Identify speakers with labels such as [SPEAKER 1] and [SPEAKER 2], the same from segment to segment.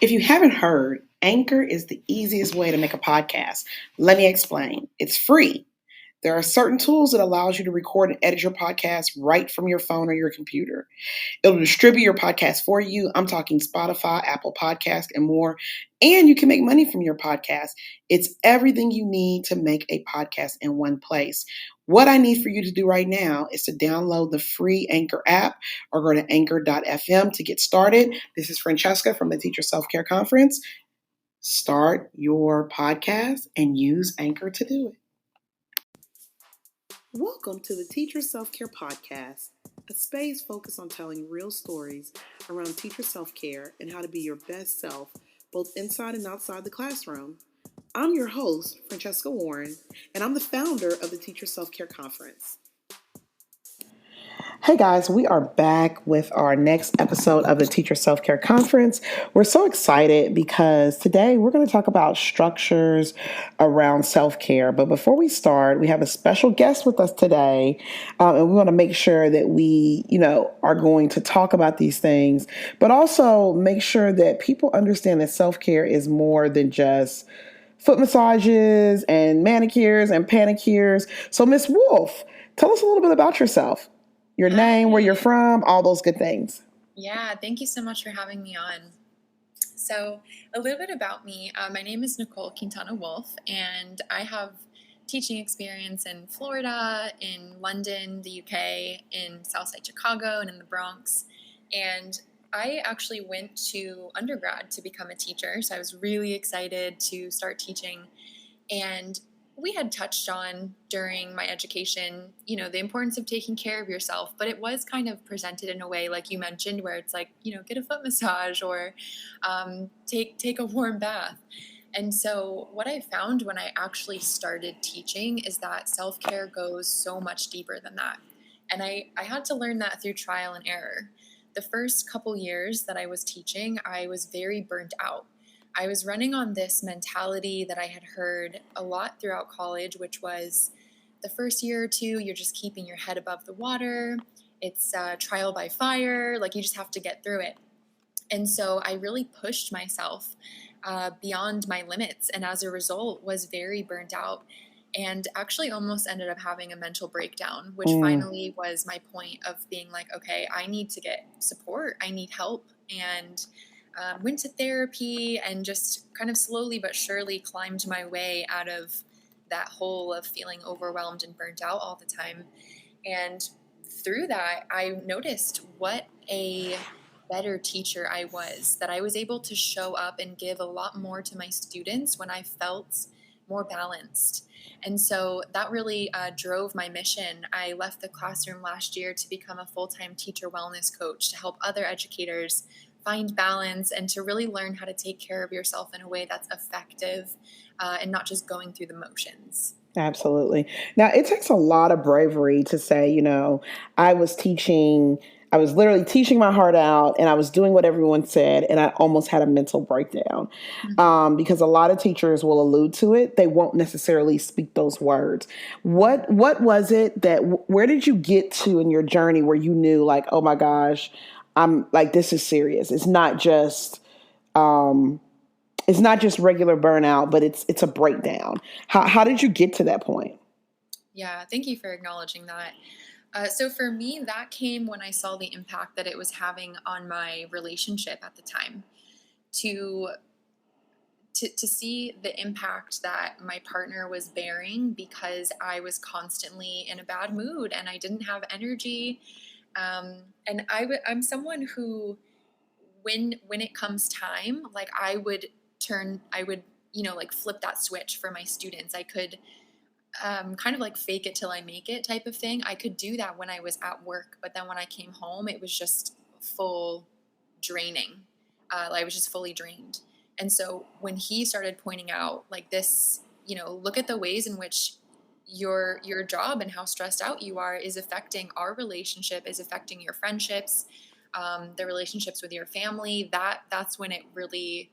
[SPEAKER 1] If you haven't heard, Anchor is the easiest way to make a podcast. Let me explain. It's free. There are certain tools that allows you to record and edit your podcast right from your phone or your computer. It'll distribute your podcast for you. I'm talking Spotify, Apple Podcast, and more. And you can make money from your podcast. It's everything you need to make a podcast in one place. What I need for you to do right now is to download the free Anchor app or go to anchor.fm to get started. This is Francesca from the Teacher Self-Care Conference. Start your podcast and use Anchor to do it. Welcome to the Teacher Self-Care Podcast, a space focused on telling real stories around teacher self-care and how to be your best self, both inside and outside the classroom. I'm your host, Francesca Warren, and I'm the founder of the Teacher Self-Care Conference. Hey guys, we are back with our next episode of the Teacher Self-Care Conference. We're so excited because today we're going to talk about structures around self-care. But before we start, we have a special guest with us today, and we want to make sure that we, are going to talk about these things, but also make sure that people understand that self-care is more than just foot massages and manicures and pedicures. So Miss Wolf, tell us a little bit about yourself. Your name, where you're from, all those good things.
[SPEAKER 2] Yeah, thank you so much for having me on. So a little bit about me. My name is Nicole Quintana Wolf, and I have teaching experience in Florida, in London, the UK, in Southside Chicago, and in the Bronx. And I actually went to undergrad to become a teacher, so I was really excited to start teaching. And we had touched on during my education, the importance of taking care of yourself, but it was kind of presented in a way, like you mentioned, where it's like, get a foot massage or take a warm bath. And so what I found when I actually started teaching is that self-care goes so much deeper than that. And I had to learn that through trial and error. The first couple years that I was teaching, I was very burnt out. I was running on this mentality that I had heard a lot throughout college, which was the first year or two, you're just keeping your head above the water. It's trial by fire. Like you just have to get through it. And so I really pushed myself beyond my limits. And as a result, was very burnt out and actually almost ended up having a mental breakdown, which finally was my point of being like, okay, I need to get support. I need help. And went to therapy and just kind of slowly but surely climbed my way out of that hole of feeling overwhelmed and burnt out all the time. And through that, I noticed what a better teacher I was, that I was able to show up and give a lot more to my students when I felt more balanced. And so that really drove my mission. I left the classroom last year to become a full-time teacher wellness coach to help other educators find balance and to really learn how to take care of yourself in a way that's effective and not just going through the motions.
[SPEAKER 1] Absolutely. Now, it takes a lot of bravery to say, I was literally teaching my heart out and I was doing what everyone said and I almost had a mental breakdown because a lot of teachers will allude to it. They won't necessarily speak those words. What was it where did you get to in your journey where you knew like, oh my gosh, I'm like, this is serious. It's not just regular burnout, but it's a breakdown. How did you get to that point?
[SPEAKER 2] Yeah, thank you for acknowledging that. So for me, that came when I saw the impact that it was having on my relationship at the time. To see the impact that my partner was bearing because I was constantly in a bad mood and I didn't have energy. And I'm someone who, when it comes time, like I would flip that switch for my students. I could kind of like fake it till I make it type of thing. I could do that when I was at work, but then when I came home, it was just full draining. I was just fully drained. And so when he started pointing out like this, look at the ways in which your job and how stressed out you are is affecting our relationship, is affecting your friendships, the relationships with your family, that's when it really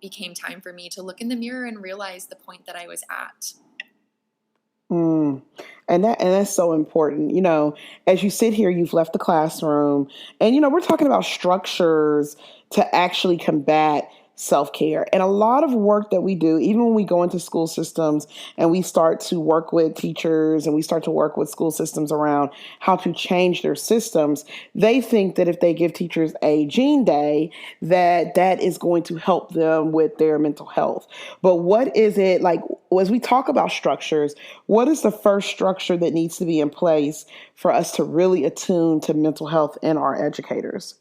[SPEAKER 2] became time for me to look in the mirror and realize the point that I was at.
[SPEAKER 1] And that's so important. As you sit here, you've left the classroom and, we're talking about structures to actually combat self-care. And a lot of work that we do, even when we go into school systems and we start to work with teachers and we start to work with school systems around how to change their systems, they think that if they give teachers a gene day, that that is going to help them with their mental health. But what is it like as we talk about structures, what is the first structure that needs to be in place for us to really attune to mental health in our educators?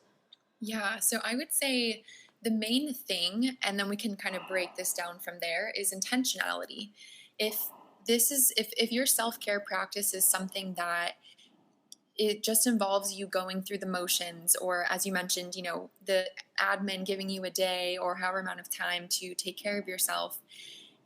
[SPEAKER 2] Yeah, so I would say the main thing, and then we can kind of break this down from there, is intentionality. If if your self-care practice is something that it just involves you going through the motions, or as you mentioned, the admin giving you a day or however amount of time to take care of yourself,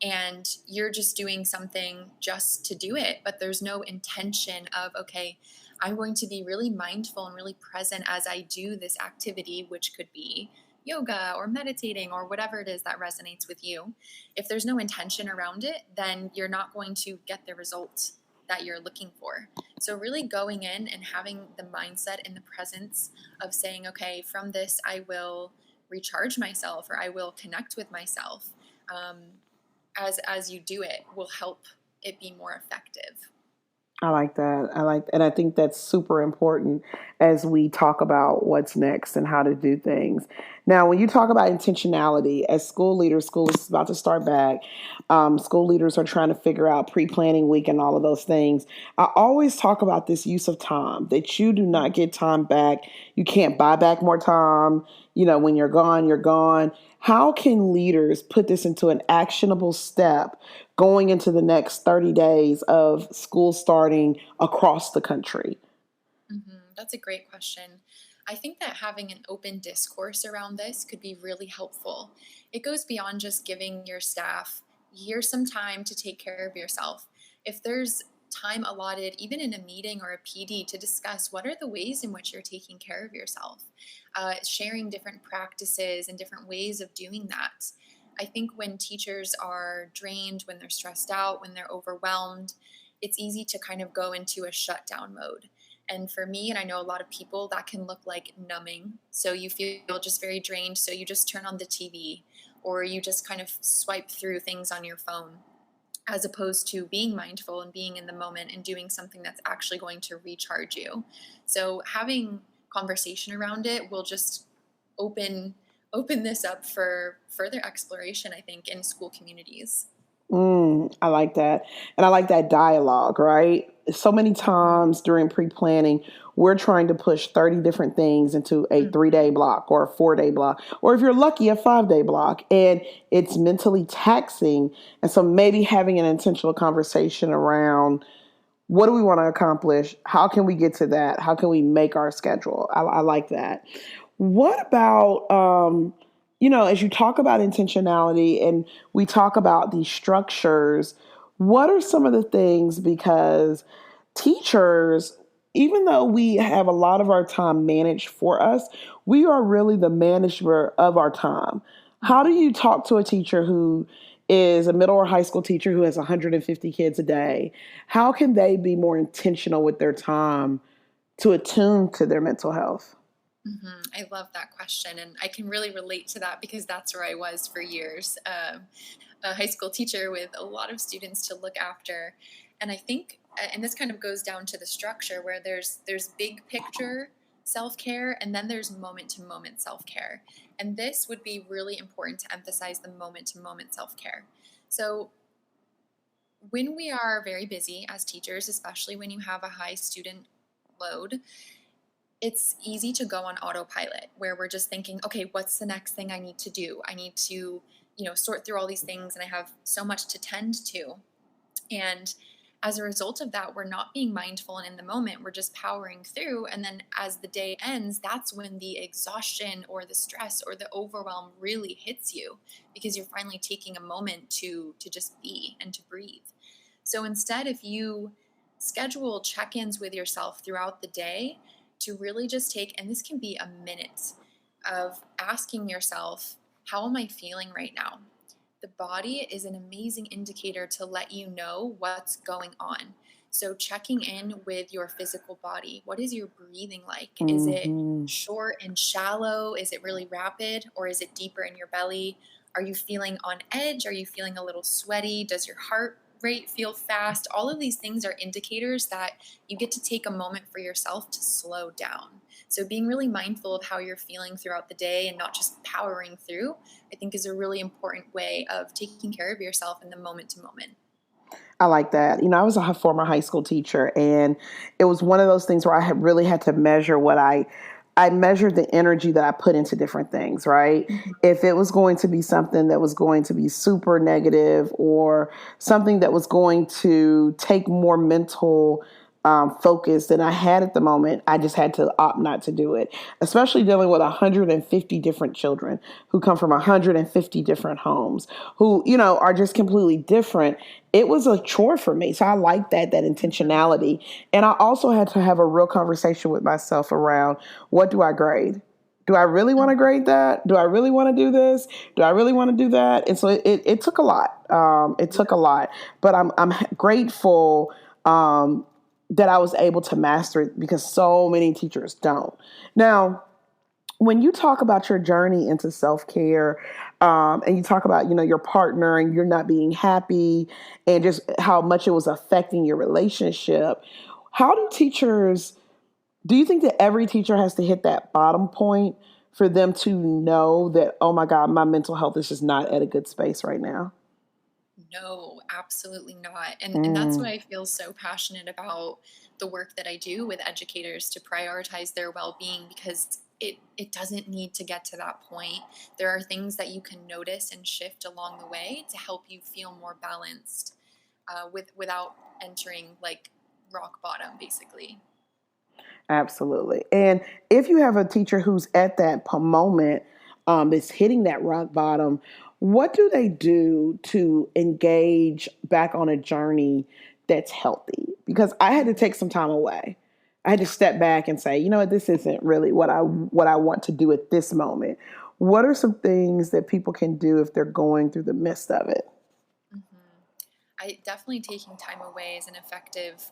[SPEAKER 2] and you're just doing something just to do it, but there's no intention of, okay, I'm going to be really mindful and really present as I do this activity, which could be yoga or meditating or whatever it is that resonates with you. If there's no intention around it, then you're not going to get the results that you're looking for. So really going in and having the mindset and the presence of saying, okay, from this, I will recharge myself, or I will connect with myself. As you do it, will help it be more effective.
[SPEAKER 1] I like that. And I think that's super important as we talk about what's next and how to do things. Now, when you talk about intentionality as school leaders, school is about to start back. School leaders are trying to figure out pre-planning week and all of those things. I always talk about this use of time, that you do not get time back. You can't buy back more time. When you're gone, you're gone. How can leaders put this into an actionable step going into the next 30 days of school starting across the country?
[SPEAKER 2] That's a great question. I think that having an open discourse around this could be really helpful. It goes beyond just giving your staff, here's some time to take care of yourself. If there's time allotted, even in a meeting or a PD, to discuss what are the ways in which you're taking care of yourself, sharing different practices and different ways of doing that. I think when teachers are drained, when they're stressed out, when they're overwhelmed, it's easy to kind of go into a shutdown mode. And for me, and I know a lot of people, that can look like numbing. So you feel just very drained. So you just turn on the TV, or you just kind of swipe through things on your phone, as opposed to being mindful and being in the moment and doing something that's actually going to recharge you. So having conversation around it will just open this up for further exploration, I think, in school communities.
[SPEAKER 1] I like that. And I like that dialogue, right? So many
[SPEAKER 2] Mhm.
[SPEAKER 1] times during pre planning, we're trying to push 30 different things into a 3 day block or a 4 day block, or if you're lucky, a 5 day block. And it's mentally taxing. And so maybe having an intentional conversation around what do we want to accomplish? How can we get to that? How can we make our schedule? I like that. What about, as you talk about intentionality and we talk about these structures, what are some of the things? Because teachers, even though we have a lot of our time managed for us, we are really the manager of our time. How do
[SPEAKER 2] Mhm.
[SPEAKER 1] you talk to a teacher who is a middle or high school teacher who has 150 kids a day? How can they be more intentional with their time to attune to their mental health?
[SPEAKER 2] I love that question. And I can really relate to that because that's where I was for years, a high school teacher with a lot of students to look after. And I think, and this kind of goes down to the structure where there's big picture self-care, and then there's moment to moment self-care. And this would be really important to emphasize the moment to moment self-care. So when we are very busy as teachers, especially when you have a high student load, it's easy to go on autopilot where we're just thinking, okay, what's the next thing I need to do? I need to, sort through all these things, and I have so much to tend to. And as a result of that, we're not being mindful and in the moment. We're just powering through. And then as the day ends, that's when the exhaustion or the stress or the overwhelm really hits you, because you're finally taking a moment to just be and to breathe. So instead, if you schedule check-ins with yourself throughout the day, to really just take, and this can be a minute, of asking yourself, how am I feeling right now? The body is an amazing indicator to let you know what's going on. So checking in with your physical body. What is your breathing like? Is it
[SPEAKER 1] Mm-hmm.
[SPEAKER 2] short and shallow? Is it really rapid, or is it deeper in your belly? Are you feeling on edge? Are you feeling a little sweaty? Does your heart rate feel fast? All of these things are indicators that you get to take a moment for yourself to slow down. So being really mindful of how you're feeling throughout the day and not just powering through, I think is a really important way of taking care of yourself in the moment to moment.
[SPEAKER 1] I like that. I was a former high school teacher, and it was one of those things where I had really had to measure I measured the energy that I put into different things, right?
[SPEAKER 2] Mhm.
[SPEAKER 1] If it was going to be something that was going to be super negative or something that was going to take more mental focus than I had at the moment, I just had to opt not to do it, especially dealing with 150 different children who come from
[SPEAKER 2] Yeah.
[SPEAKER 1] 150 different homes who, are just completely different. It was a chore for me. So I like that
[SPEAKER 2] Mhm.
[SPEAKER 1] intentionality. And I also had to have a real conversation with myself around, what do I grade? Do I really want to
[SPEAKER 2] Mhm.
[SPEAKER 1] grade that? Do I really want to do this? Do I really want to do that? And so it took a lot. It took a lot, but I'm grateful that I was able to master it because so many teachers don't. Now, when you talk about your journey into self-care, and you talk about, your partner and you're not being happy and just how much it was affecting your relationship, how do you think that every teacher has to hit that bottom point for them to know that, oh my God, my mental health is just not at a good space right now?
[SPEAKER 2] No, absolutely not. And that's why
[SPEAKER 1] Mm,
[SPEAKER 2] I feel so passionate about the work that I do with educators to prioritize their well-being, because it doesn't need to get to that point. There are things that you can notice and shift along the way to help you feel more balanced, without entering like rock bottom, basically.
[SPEAKER 1] absolutely. And if you have a teacher who's at that moment, is hitting that rock bottom, what do they do to engage back on a journey that's healthy? Because I had to
[SPEAKER 2] Mhm.
[SPEAKER 1] take some time away. I had to
[SPEAKER 2] Yeah.
[SPEAKER 1] step back and say, this isn't really what I want to do at this moment. What are some things that people can do if they're going through the midst of it?
[SPEAKER 2] Hmm. I definitely taking time away is an effective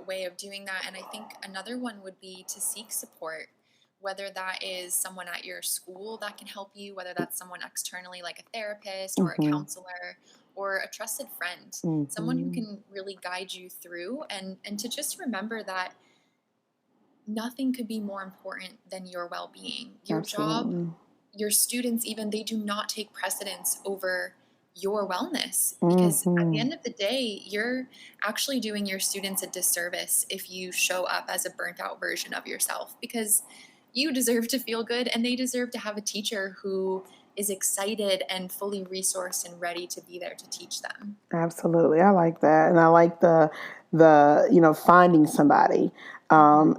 [SPEAKER 2] way of doing that. And I think another one would be to seek support, whether that is someone at your school that can help you, whether that's someone externally like a therapist or a
[SPEAKER 1] Hmm.
[SPEAKER 2] counselor or a trusted friend, someone who
[SPEAKER 1] Hmm.
[SPEAKER 2] can really guide you through, and to just remember that nothing could be more important than your well-being. Your job,
[SPEAKER 1] Absolutely.
[SPEAKER 2] your students, even, they do not take precedence over your wellness, because at the
[SPEAKER 1] Hmm.
[SPEAKER 2] end of the day, you're actually doing your students a disservice if you show up as a burnt out version of yourself, because you deserve to feel good and they deserve to have a teacher who is excited and fully resourced and ready to be there to teach them.
[SPEAKER 1] Absolutely. I like that. And I like the finding somebody.
[SPEAKER 2] Mhm.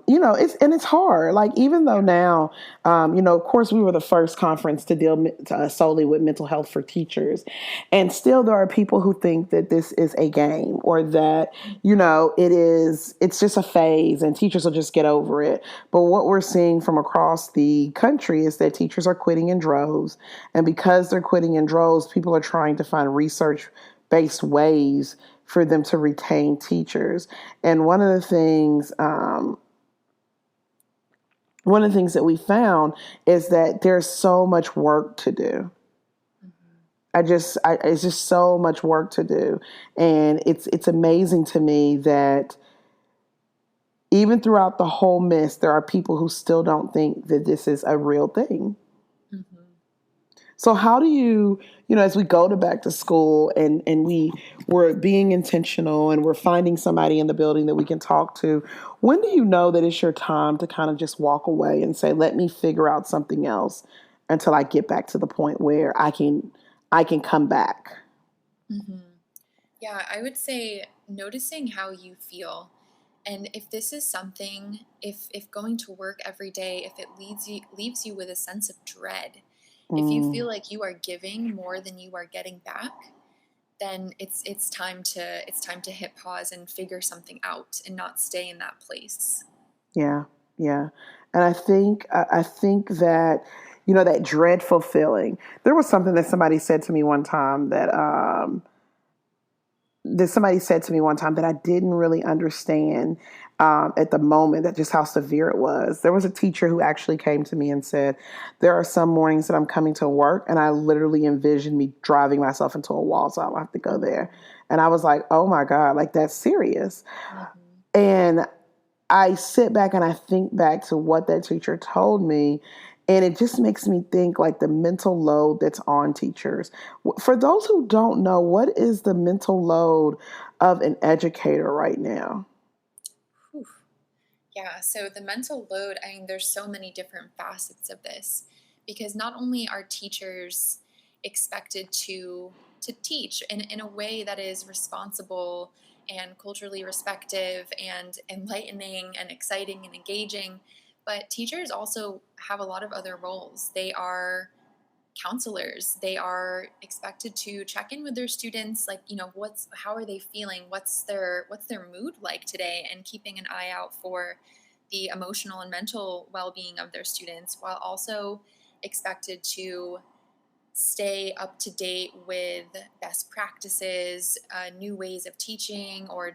[SPEAKER 1] It's hard. Like, even though now, of course, we were the first conference to deal solely with mental health for teachers. And still there are people who think that this is a game, or that,
[SPEAKER 2] Mhm.
[SPEAKER 1] it's just a phase and teachers will just get over it. But what we're seeing from across the country is that teachers are quitting in droves. And because they're quitting in droves, people are trying to find research based ways for them to retain teachers. And one of the things that we found is that there's so much work to do.
[SPEAKER 2] Mhm.
[SPEAKER 1] It's just so much work to do, and it's amazing to me that even throughout the whole mist, there are people who still don't think that this is a real thing.
[SPEAKER 2] Mhm.
[SPEAKER 1] So how do you, as we go to back to school, and we're being intentional and we're finding somebody in the building that we can talk to, when do you know that it's your time to kind of just walk away and say, let me figure out something else until I get back to the point where I can come back?
[SPEAKER 2] Mhm. Yeah, I would say noticing how you feel. And if this is something, if going to work every day, if it leaves you with a sense of dread, if you
[SPEAKER 1] Mm,
[SPEAKER 2] feel like you are giving more than you are getting back, then it's time to hit pause and figure something out and not stay in that place.
[SPEAKER 1] yeah, yeah. And I think that, that dreadful feeling. There was something that somebody said to me one time that that somebody said to me one time that I didn't really understand at the moment, that just how severe it was. There was a teacher who actually came to me and said, there are some mornings that I'm coming to work and I literally envision me driving myself into a wall so I don't have to go there. And I was like, oh my God, like that's serious.
[SPEAKER 2] Mm-hmm.
[SPEAKER 1] And I sit back and I think back to what that teacher told me, and it just makes me think like the mental load that's on teachers. For those who don't know, what is the mental load of an educator right now?
[SPEAKER 2] Whew. Yeah, so the mental load, I mean, there's so many different facets of this because not only are teachers expected to teach in a way that is responsible and culturally respective and enlightening and exciting and engaging, but teachers also have a lot of other roles. They are counselors. They are expected to check in with their students, like, what's how are they feeling, what's their mood like today, and keeping an eye out for the emotional and mental well-being of their students, while also expected to stay up to date with best practices, new ways of teaching, or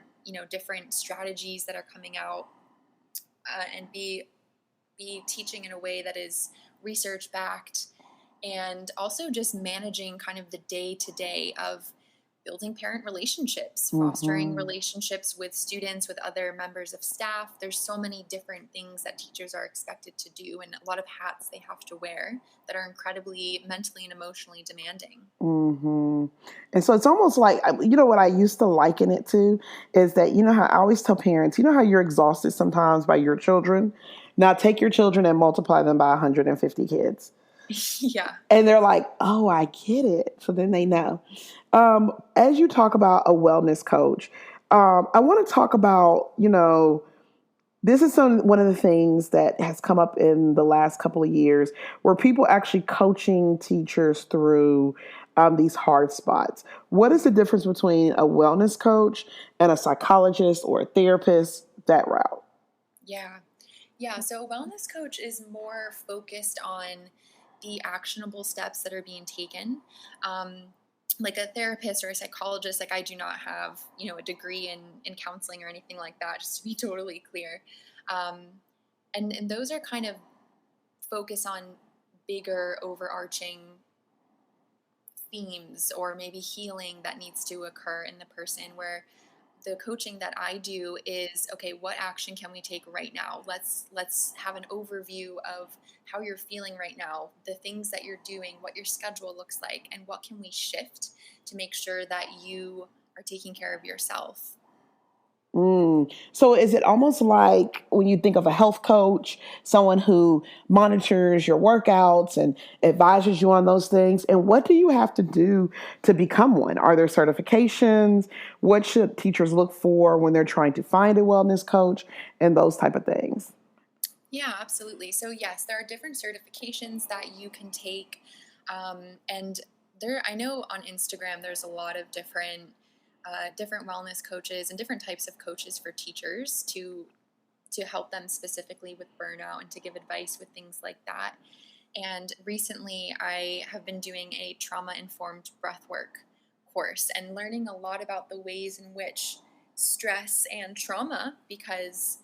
[SPEAKER 2] different strategies that are coming out, and be teaching in a way that is research backed, and also just managing kind of the day to day of building parent relationships, fostering
[SPEAKER 1] Mm-hmm.
[SPEAKER 2] relationships with students, with other members of staff. There's so many different things that teachers are expected to do, and a lot of hats they have to wear that are incredibly mentally and emotionally demanding.
[SPEAKER 1] Mm-hmm. And so it's almost like, what I used to liken it to is that, how I always tell parents, how you're exhausted sometimes by your children. Now take your children and multiply them by 150 kids.
[SPEAKER 2] Yeah.
[SPEAKER 1] And they're like, oh, I get it. So then they know. As you talk about a wellness coach, I want to talk about, this is one of the things that has come up in the last couple of years where people actually coaching teachers through these hard spots. What is the difference between a wellness coach and a psychologist or a therapist, that route?
[SPEAKER 2] Yeah. Yeah. So a wellness coach is more focused on the actionable steps that are being taken. Um, like a therapist or a psychologist, like I do not have, a degree in counseling or anything like that, just to be totally clear. Um, and those are kind of focus on bigger overarching themes or maybe healing that needs to occur in the person, where the coaching that I do is, okay, what action can we take right now? Let's have an overview of how you're feeling right now, the things that you're doing, what your schedule looks like, and what can we shift to make sure that you are taking care of yourself.
[SPEAKER 1] So is it almost like when you think of a health coach, someone who monitors your workouts and advises you on those things? And what do you have to do to become one? Are there certifications? What should teachers look for when they're trying to find a wellness coach and those type of things?
[SPEAKER 2] Yeah, absolutely. So yes, there are different certifications that you can take, and I know on Instagram there's a lot of different wellness coaches and different types of coaches for teachers to help them specifically with burnout and to give advice with things like that. And recently, I have been doing a trauma informed breathwork course and learning a lot about the ways in which stress and trauma, because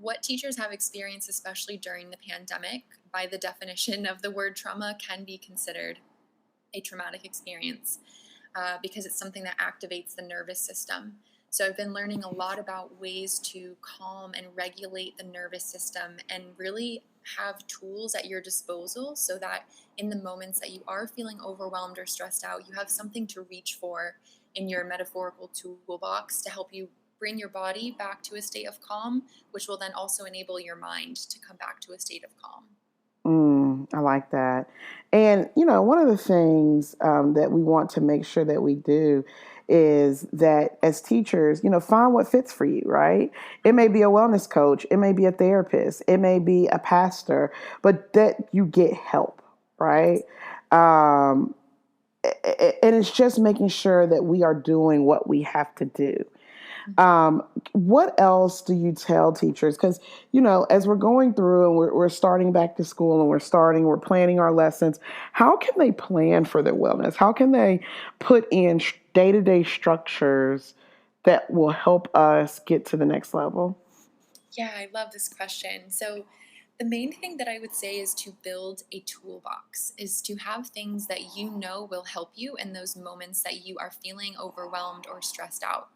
[SPEAKER 2] what teachers have experienced, especially during the pandemic, by the definition of the word trauma, can be considered a traumatic experience, because it's something that activates the nervous system. So I've been learning a lot about ways to calm and regulate the nervous system and really have tools at your disposal so that in the moments that you are feeling overwhelmed or stressed out, you have something to reach for in your metaphorical toolbox to help you bring your body back to a state of calm, which will then also enable your mind to come back to a state of calm.
[SPEAKER 1] I like that. And, one of the things that we want to make sure that we do is that as teachers, find what fits for you, right? It may be a wellness coach, it may be a therapist, it may be a pastor, but that you get help, right? Um, and it's just making sure that we are doing what we have to do. What else do you tell teachers? Because, as we're going through and we're starting back to school and we're planning our lessons, how can they plan for their wellness? How can they put in day-to-day structures that will help us get to the next level?
[SPEAKER 2] Yeah, I love this question. So, the main thing that I would say is to build a toolbox, is to have things that you know will help you in those moments that you are feeling overwhelmed or stressed out.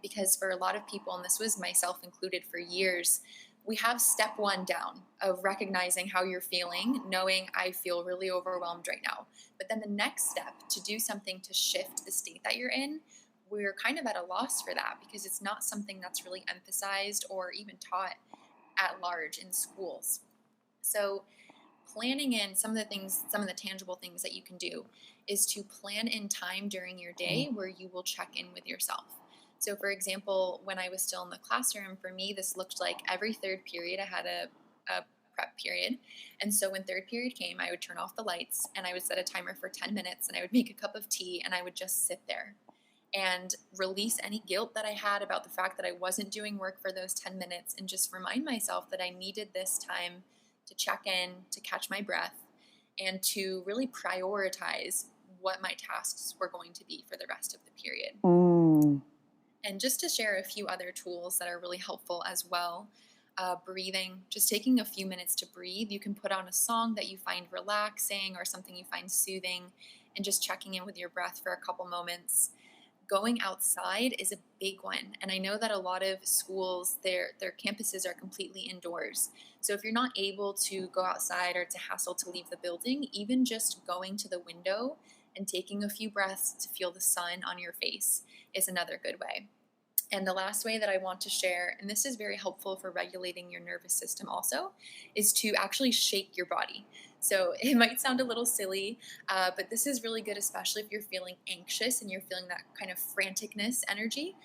[SPEAKER 2] Because for a lot of people, and this was myself included for years, we have step one down of recognizing how you're feeling, knowing I feel really overwhelmed right now. But then the next step to do something to shift the state that you're in, we're kind of at a loss for that because it's not something that's really emphasized or even taught at large in schools. So, planning in some of the things, some of the tangible things that you can do is to plan in time during your day where you will check in with yourself. So, for example, when I was still in the classroom, for me, this looked like every third period I had a prep period. And so when third period came, I would turn off the lights and I would set a timer for 10 minutes and I would make a cup of tea and I would just sit there and release any guilt that I had about the fact that I wasn't doing work for those 10 minutes and just remind myself that I needed this time to check in, to catch my breath, and to really prioritize what my tasks were going to be for the rest of the period.
[SPEAKER 1] Mm.
[SPEAKER 2] And just to share a few other tools that are really helpful as well. Breathing, just taking a few minutes to breathe. You can put on a song that you find relaxing or something you find soothing and just checking in with your breath for a couple moments. Going outside is a big one. And I know that a lot of schools, their campuses are completely indoors. So if you're not able to go outside or to hassle to leave the building, even just going to the window and taking a few breaths to feel the sun on your face is another good way. And the last way that I want to share, and this is very helpful for regulating your nervous system also, is to actually shake your body. So it might sound a little silly, but this is really good, especially if you're feeling anxious and you're feeling that kind of franticness energy,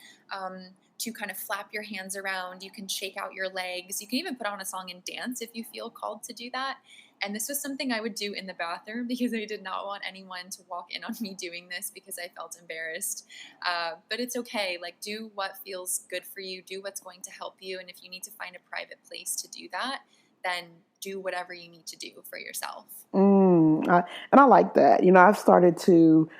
[SPEAKER 2] to kind of flap your hands around. You can shake out your legs. You can even put on a song and dance if you feel called to do that. And this was something I would do in the bathroom because I did not want anyone to walk in on me doing this because I felt embarrassed. But it's okay. Like, do what feels good for you. Do what's going to help you. And if you need to find a private place to do that, then do whatever you need to do for yourself.
[SPEAKER 1] And I like that. I've started to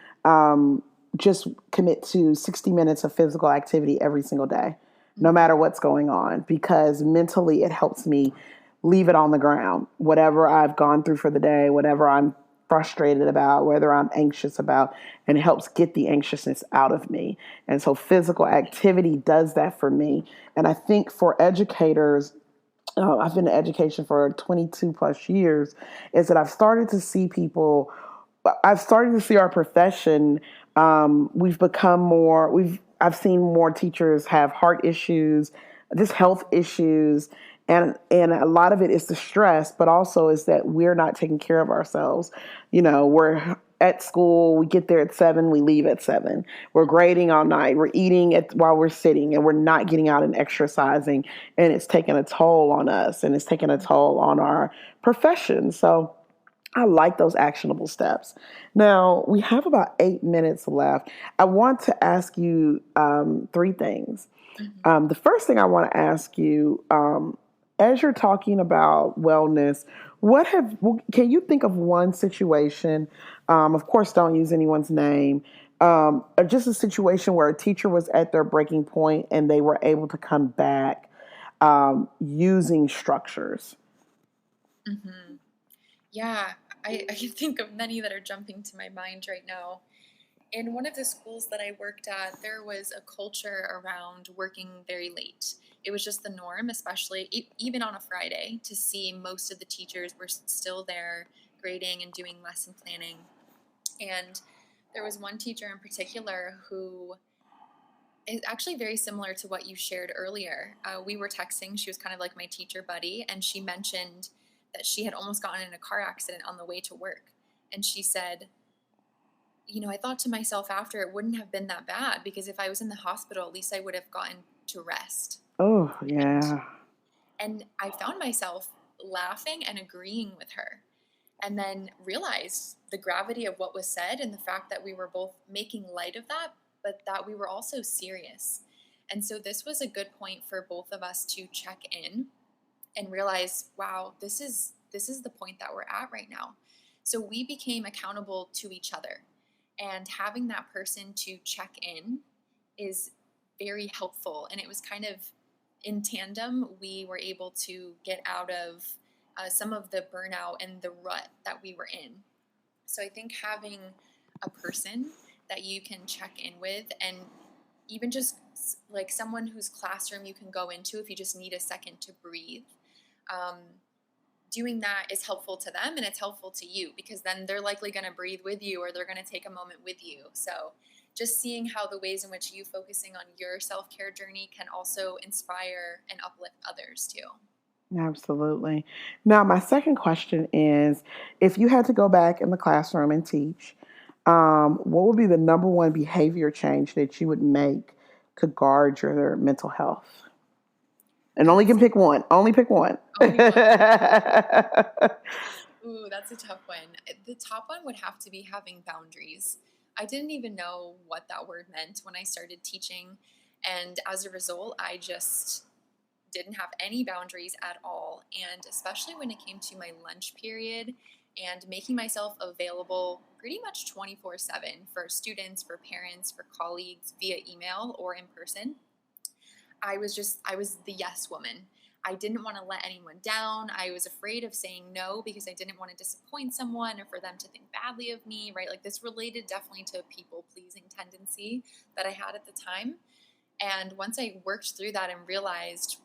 [SPEAKER 1] just commit to 60 minutes of physical activity every single day, no matter what's going on, because mentally it helps me leave it on the ground. Whatever I've gone through for the day, whatever I'm frustrated about, whether I'm anxious about, and it helps get the anxiousness out of me. And so physical activity does that for me. And I think for educators, I've been in education for 22 plus years, is that I've started to see our profession. I've seen more teachers have heart issues, just health issues, and a lot of it is the stress, but also is that we're not taking care of ourselves. We're at school, we get there at 7, we leave at 7. We're grading all night, we're eating while we're sitting, and we're not getting out and exercising, and it's taking a toll on us, and it's taking a toll on our profession. So I like those actionable steps. Now, we have about 8 minutes left. I want to ask you 3 things. The first thing I want to ask you, as you're talking about wellness, can you think of one situation? Of course, don't use anyone's name. Or just a situation where a teacher was at their breaking point and they were able to come back using structures.
[SPEAKER 2] Mm-hmm. Yeah, I can think of many that are jumping to my mind right now. In one of the schools that I worked at, there was a culture around working very late. It was just the norm, especially even on a Friday, to see most of the teachers were still there grading and doing lesson planning. And there was one teacher in particular who is actually very similar to what you shared earlier. We were texting. She was kind of like my teacher buddy, and she mentioned that she had almost gotten in a car accident on the way to work. And she said, I thought to myself after, it wouldn't have been that bad because if I was in the hospital, at least I would have gotten to rest.
[SPEAKER 1] Oh, yeah.
[SPEAKER 2] And I found myself laughing and agreeing with her, and then realized the gravity of what was said and the fact that we were both making light of that, but that we were also serious. And so this was a good point for both of us to check in and realize, wow, this is the point that we're at right now. So we became accountable to each other. And having that person to check in is very helpful. And it was kind of in tandem, we were able to get out of some of the burnout and the rut that we were in. So I think having a person that you can check in with, and even just like someone whose classroom you can go into if you just need a second to breathe, doing that is helpful to them and it's helpful to you, because then they're likely going to breathe with you or they're going to take a moment with you. So just seeing how the ways in which you focusing on your self-care journey can also inspire and uplift others too.
[SPEAKER 1] Absolutely. Now, my second question is, if you had to go back in the classroom and teach, what would be the number one behavior change that you would make to guard your mental health? And only can pick one. Only pick one.
[SPEAKER 2] Only one. Ooh, that's a tough one. The top one would have to be having boundaries. I didn't even know what that word meant when I started teaching. And as a result, I just didn't have any boundaries at all. And especially when it came to my lunch period and making myself available pretty much 24/7 for students, for parents, for colleagues via email or in person. I was the yes woman. I didn't want to let anyone down. I was afraid of saying no because I didn't want to disappoint someone or for them to think badly of me, right? Like this related definitely to a people pleasing tendency that I had at the time. And once I worked through that and realized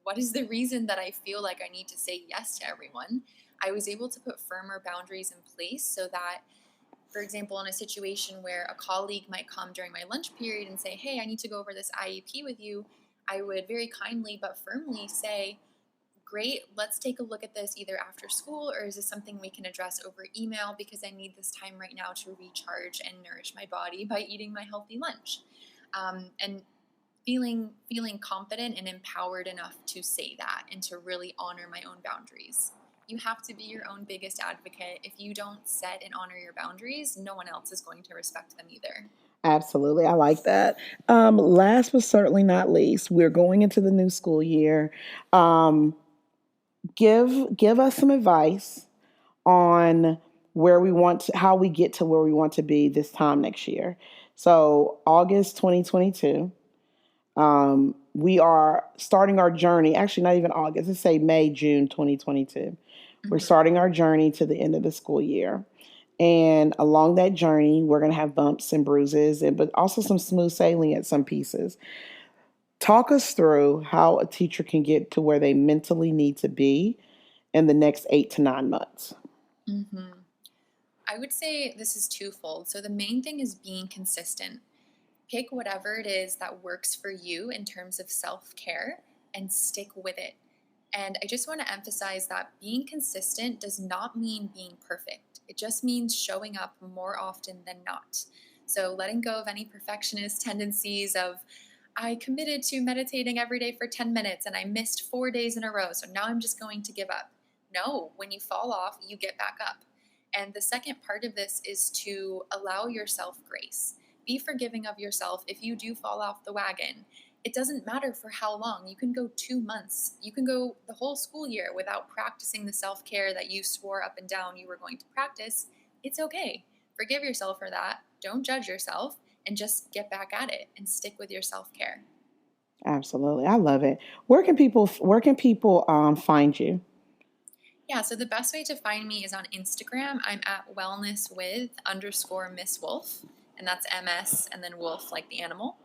[SPEAKER 2] what is the reason that I feel like I need to say yes to everyone, I was able to put firmer boundaries in place so that, for example, in a situation where a colleague might come during my lunch period and say, hey, I need to go over this IEP with you, I would very kindly but firmly say, great, let's take a look at this either after school, or is this something we can address over email, because I need this time right now to recharge and nourish my body by eating my healthy lunch. And feeling confident and empowered enough to say that and to really honor my own boundaries. You have to be your own biggest advocate. If you don't set and honor your boundaries, no one else is going to respect them either.
[SPEAKER 1] Absolutely. I like that. Last but certainly not least, we're going into the new school year. Give us some advice on where we want to, how we get to where we want to be this time next year. So August 2022, we are starting our journey. Actually, not even August. Let's say May, June 2022. Mm-hmm. We're starting our journey to the end of the school year. And along that journey, we're going to have bumps and bruises, but also some smooth sailing at some pieces. Talk us through how a teacher can get to where they mentally need to be in the next 8 to 9 months.
[SPEAKER 2] Mm-hmm. I would say this is twofold. So the main thing is being consistent. Pick whatever it is that works for you in terms of self-care and stick with it. And I just want to emphasize that being consistent does not mean being perfect. It just means showing up more often than not. So letting go of any perfectionist tendencies of, I committed to meditating every day for 10 minutes and I missed 4 days in a row, so now I'm just going to give up. No, when you fall off, you get back up. And the second part of this is to allow yourself grace. Be forgiving of yourself if you do fall off the wagon. It doesn't matter for how long. You can go 2 months. You can go the whole school year without practicing the self-care that you swore up and down you were going to practice. It's okay. Forgive yourself for that. Don't judge yourself and just get back at it and stick with your self-care.
[SPEAKER 1] Absolutely. I love it. Where can people find you?
[SPEAKER 2] Yeah, so the best way to find me is on Instagram. I'm at wellnesswith_Miss Wolf, and that's MS and then wolf like the animal.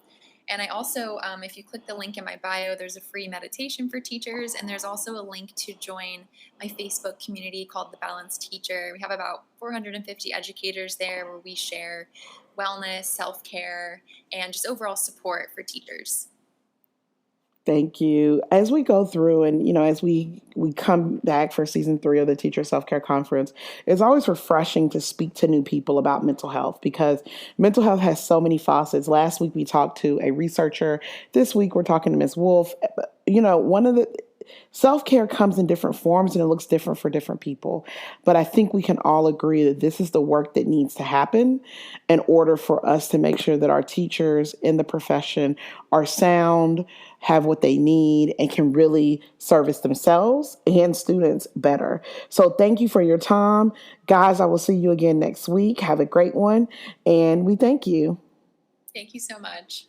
[SPEAKER 2] And I also, if you click the link in my bio, there's a free meditation for teachers. And there's also a link to join my Facebook community called The Balanced Teacher. We have about 450 educators there where we share wellness, self-care, and just overall support for teachers.
[SPEAKER 1] Thank you. As we go through and, as we come back for season 3 of the Teacher Self-Care Conference, it's always refreshing to speak to new people about mental health because mental health has so many facets. Last week we talked to a researcher. This week we're talking to Ms. Wolf. self-care comes in different forms and it looks different for different people. But I think we can all agree that this is the work that needs to happen in order for us to make sure that our teachers in the profession are sound, have what they need, and can really service themselves and students better. So thank you for your time. Guys, I will see you again next week. Have a great one. And we thank you.
[SPEAKER 2] Thank you so much.